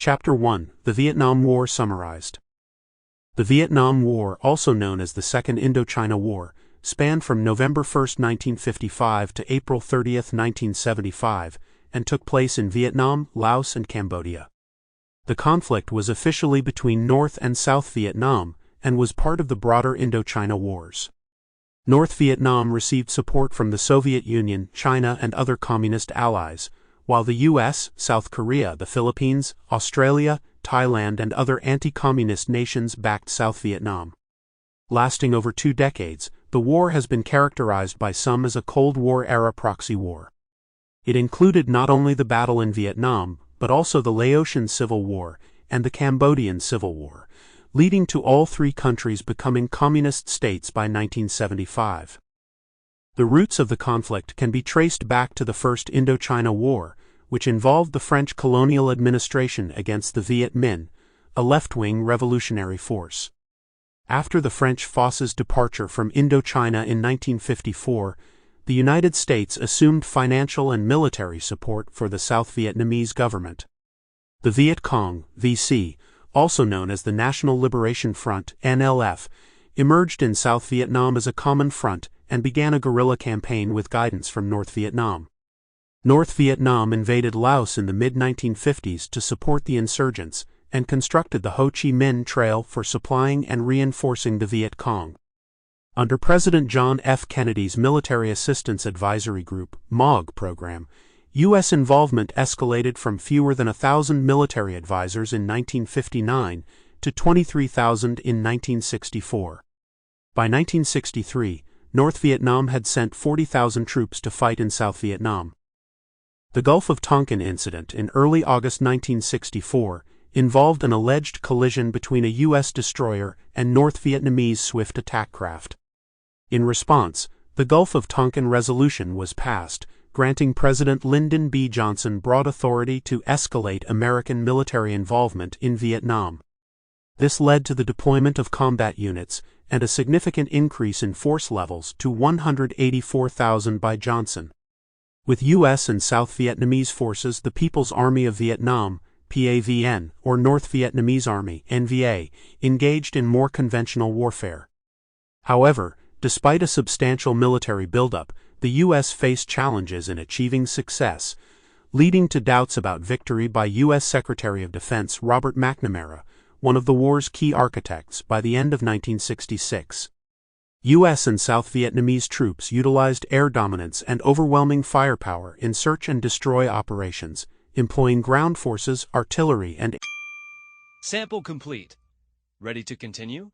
Chapter 1: The Vietnam War Summarized. The Vietnam War, also known as the Second Indochina War, spanned from November 1, 1955 to April 30, 1975, and took place in Vietnam, Laos, and Cambodia. The conflict was officially between North and South Vietnam and was part of the broader Indochina Wars. North Vietnam received support from the Soviet Union, China, and other communist allies, while the U.S., South Korea, the Philippines, Australia, Thailand, and other anti-communist nations backed South Vietnam. Lasting over 2 decades, the war has been characterized by some as a Cold War-era proxy war. It included not only the battle in Vietnam, but also the Laotian Civil War and the Cambodian Civil War, leading to all 3 countries becoming communist states by 1975. The roots of the conflict can be traced back to the First Indochina War, which involved the French colonial administration against the Viet Minh, a left-wing revolutionary force. After the French forces' departure from Indochina in 1954, the United States assumed financial and military support for the South Vietnamese government. The Viet Cong, VC, also known as the National Liberation Front, NLF, emerged in South Vietnam as a common front and began a guerrilla campaign with guidance from North Vietnam. North Vietnam invaded Laos in the mid-1950s to support the insurgents and constructed the Ho Chi Minh Trail for supplying and reinforcing the Viet Cong. Under President John F. Kennedy's Military Assistance Advisory Group (MAAG) program, U.S. involvement escalated from fewer than 1,000 military advisors in 1959 to 23,000 in 1964. By 1963, North Vietnam had sent 40,000 troops to fight in South Vietnam. The Gulf of Tonkin incident in early August 1964 involved an alleged collision between a U.S. destroyer and North Vietnamese swift attack craft. In response, the Gulf of Tonkin Resolution was passed, granting President Lyndon B. Johnson broad authority to escalate American military involvement in Vietnam. This led to the deployment of combat units and a significant increase in force levels to 184,000 by Johnson. With U.S. and South Vietnamese forces, the People's Army of Vietnam, PAVN, or North Vietnamese Army, NVA, engaged in more conventional warfare. However, despite a substantial military buildup, the U.S. faced challenges in achieving success, leading to doubts about victory by U.S. Secretary of Defense Robert McNamara, one of the war's key architects, by the end of 1966. U.S. and South Vietnamese troops utilized air dominance and overwhelming firepower in search and destroy operations, employing ground forces, artillery, and... Sample complete. Ready to continue?